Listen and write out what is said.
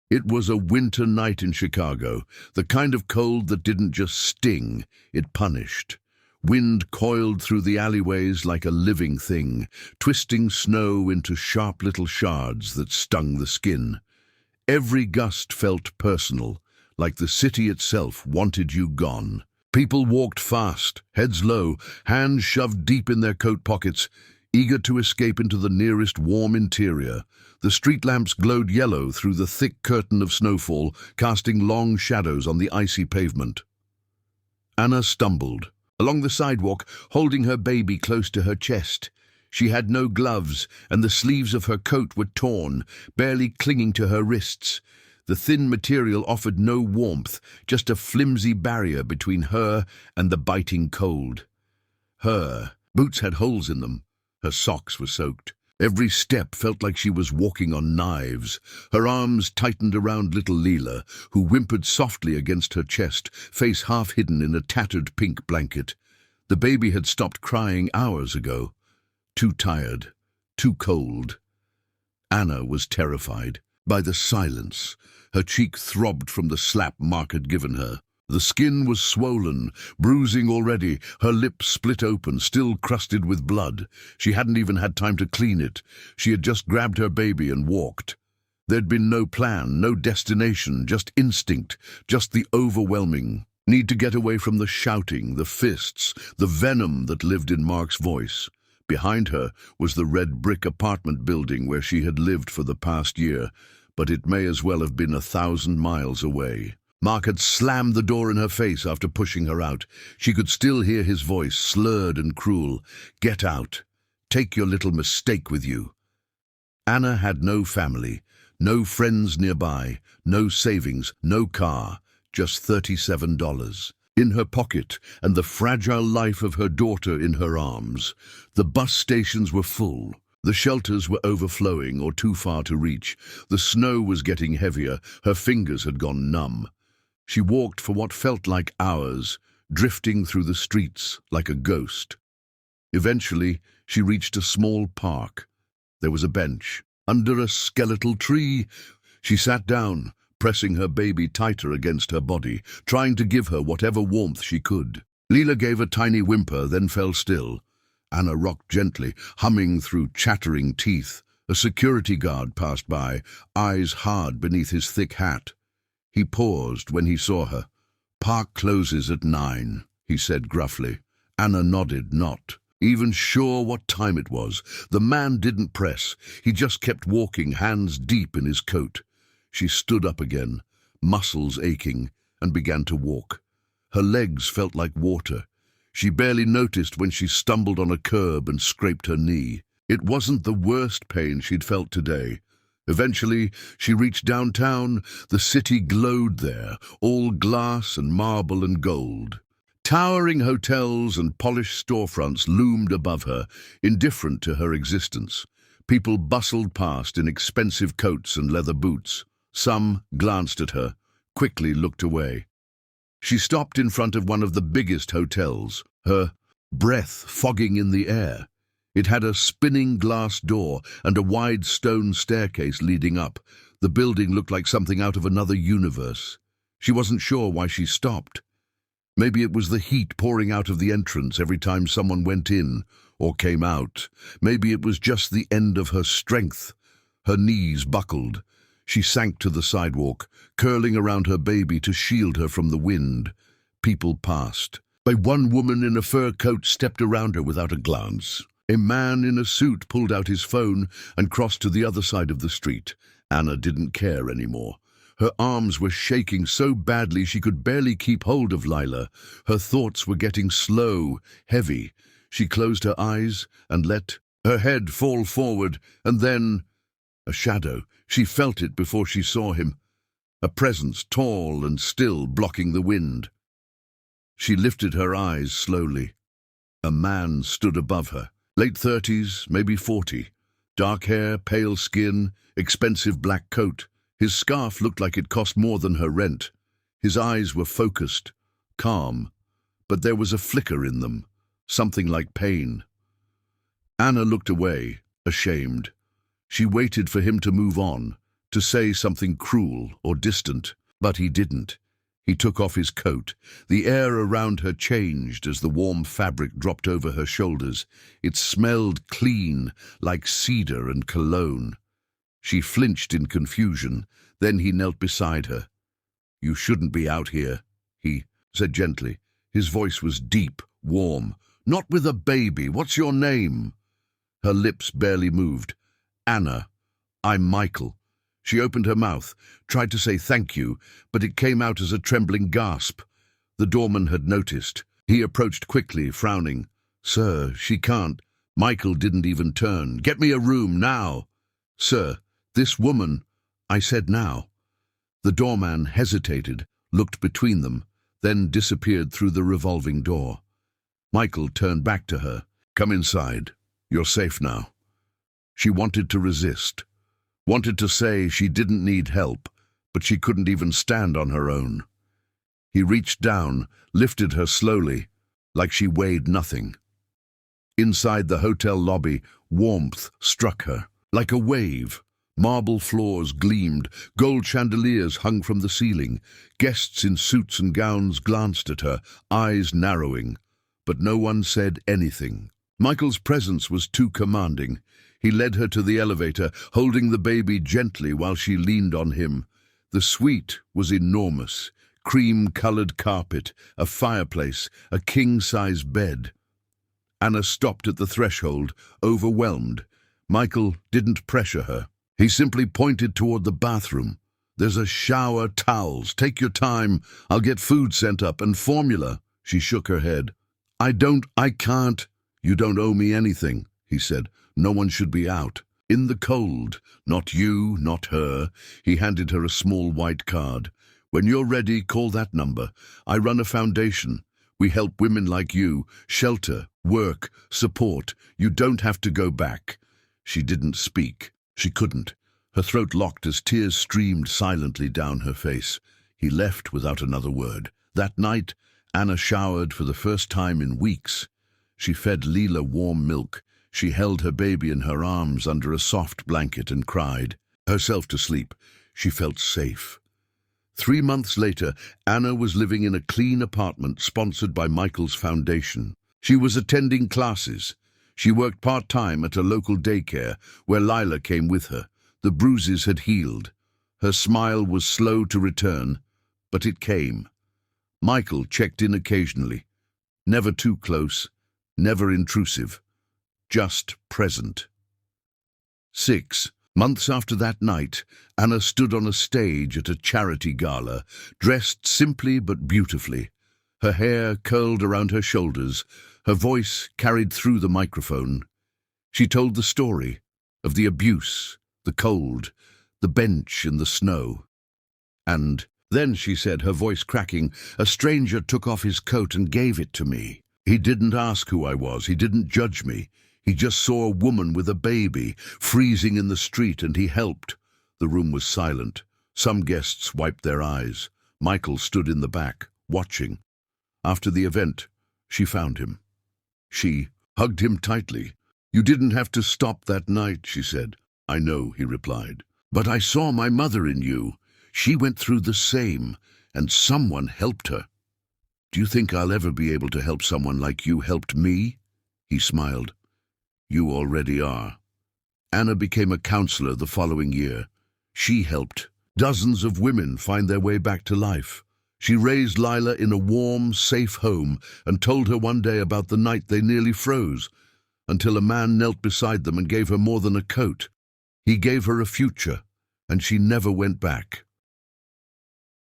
It was a winter night in Chicago, the kind of cold that didn't just sting, it punished. Wind coiled through the alleyways like a living thing, twisting snow into sharp little shards that stung the skin. Every gust felt personal, like the city itself wanted you gone. People walked fast, heads low, hands shoved deep in their coat pockets, eager to escape into the nearest warm interior. The street lamps glowed yellow through the thick curtain of snowfall, casting long shadows on the icy pavement. Anna stumbled along the sidewalk, holding her baby close to her chest. She had no gloves, and the sleeves of her coat were torn, barely clinging to her wrists. The thin material offered no warmth, just a flimsy barrier between her and the biting cold. Her boots had holes in them. Her socks were soaked. Every step felt like she was walking on knives. Her arms tightened around little Leela, who whimpered softly against her chest, face half hidden in a tattered pink blanket. The baby had stopped crying hours ago. Too tired, too cold. Anna was terrified by the silence. Her cheek throbbed from the slap Mark had given her. The skin was swollen, bruising already, her lip split open, still crusted with blood. She hadn't even had time to clean it. She had just grabbed her baby and walked. There'd been no plan, no destination, just instinct, just the overwhelming need to get away from the shouting, the fists, the venom that lived in Mark's voice. Behind her was the red brick apartment building where she had lived for the past year, but it may as well have been 1,000 miles away. Mark had slammed the door in her face after pushing her out. She could still hear his voice, slurred and cruel. "Get out. Take your little mistake with you." Anna had no family, no friends nearby, no savings, no car, just $37 in her pocket and the fragile life of her daughter in her arms. The bus stations were full. The shelters were overflowing or too far to reach. The snow was getting heavier. Her fingers had gone numb. She walked for what felt like hours, drifting through the streets like a ghost. Eventually, she reached a small park. There was a bench. Under a skeletal tree, she sat down, pressing her baby tighter against her body, trying to give her whatever warmth she could. Leela gave a tiny whimper, then fell still. Anna rocked gently, humming through chattering teeth. A security guard passed by, eyes hard beneath his thick hat. He paused when he saw her. "Park closes at 9, he said gruffly. Anna nodded, not even sure what time it was. The man didn't press. He just kept walking, hands deep in his coat. She stood up again, muscles aching, and began to walk. Her legs felt like water. She barely noticed when she stumbled on a curb and scraped her knee. It wasn't the worst pain she'd felt today. Eventually, she reached downtown. The city glowed there, all glass and marble and gold. Towering hotels and polished storefronts loomed above her, indifferent to her existence. People bustled past in expensive coats and leather boots. Some glanced at her, quickly looked away. She stopped in front of one of the biggest hotels, her breath fogging in the air. It had a spinning glass door and a wide stone staircase leading up. The building looked like something out of another universe. She wasn't sure why she stopped. Maybe it was the heat pouring out of the entrance every time someone went in or came out. Maybe it was just the end of her strength. Her knees buckled. She sank to the sidewalk, curling around her baby to shield her from the wind. People passed. One woman in a fur coat stepped around her without a glance. A man in a suit pulled out his phone and crossed to the other side of the street. Anna didn't care anymore. Her arms were shaking so badly she could barely keep hold of Leila. Her thoughts were getting slow, heavy. She closed her eyes and let her head fall forward, and then a shadow. She felt it before she saw him. A presence, tall and still, blocking the wind. She lifted her eyes slowly. A man stood above her. Late 30s, maybe 40. Dark hair, pale skin, expensive black coat. His scarf looked like it cost more than her rent. His eyes were focused, calm, but there was a flicker in them, something like pain. Anna looked away, ashamed. She waited for him to move on, to to say something cruel or distant, but he didn't. He took off his coat. The air around her changed as the warm fabric dropped over her shoulders. It smelled clean, like cedar and cologne. She flinched in confusion. Then he knelt beside her. "You shouldn't be out here," he said gently. His voice was deep, warm. "Not with a baby. What's your name?" Her lips barely moved. "Anna. I'm Michael." She opened her mouth, tried to say thank you, but it came out as a trembling gasp. The doorman had noticed. He approached quickly, frowning. "Sir, she can't." Michael didn't even turn. "Get me a room, now." "Sir, this woman—" I said now. The doorman hesitated, looked between them, then disappeared through the revolving door. Michael turned back to her. "Come inside. You're safe now." She wanted to resist. Wanted to say she didn't need help, but she couldn't even stand on her own. He reached down, lifted her slowly, like she weighed nothing. Inside the hotel lobby, warmth struck her, like a wave. Marble floors gleamed, gold chandeliers hung from the ceiling. Guests in suits and gowns glanced at her, eyes narrowing, but no one said anything. Michael's presence was too commanding. He led her to the elevator, holding the baby gently while she leaned on him. The suite was enormous. Cream-colored carpet, a fireplace, a king-size bed. Anna stopped at the threshold, overwhelmed. Michael didn't pressure her. He simply pointed toward the bathroom. "There's a shower, towels. Take your time. I'll get food sent up and formula." She shook her head. I can't." "You don't owe me anything," he said. "No one should be out in the cold. Not you, not her." He handed her a small white card. "When you're ready, call that number. I run a foundation. We help women like you, shelter, work, support. You don't have to go back." She didn't speak. She couldn't. Her throat locked as tears streamed silently down her face. He left without another word. That night, Anna showered for the first time in weeks. She fed Leela warm milk. She held her baby in her arms under a soft blanket and cried herself to sleep. She felt safe. 3 months later, Anna was living in a clean apartment sponsored by Michael's foundation. She was attending classes. She worked part-time at a local daycare where Lila came with her. The bruises had healed. Her smile was slow to return, but it came. Michael checked in occasionally. Never too close, never intrusive. Just present. 6 months after that night, Anna stood on a stage at a charity gala, dressed simply but beautifully. Her hair curled around her shoulders, her voice carried through the microphone. She told the story of the abuse, the cold, the bench in the snow. "And then," she said, her voice cracking, "a stranger took off his coat and gave it to me. He didn't ask who I was, he didn't judge me. He just saw a woman with a baby, freezing in the street, and he helped." The room was silent. Some guests wiped their eyes. Michael stood in the back, watching. After the event, she found him. She hugged him tightly. "You didn't have to stop that night," she said. "I know," he replied. "But I saw my mother in you. She went through the same, and someone helped her. Do you think I'll ever be able to help someone like you helped me?" He smiled. "You already are." Anna became a counselor the following year. She helped dozens of women find their way back to life. She raised Lila in a warm, safe home and told her one day about the night they nearly froze, until a man knelt beside them and gave her more than a coat. He gave her a future, and she never went back.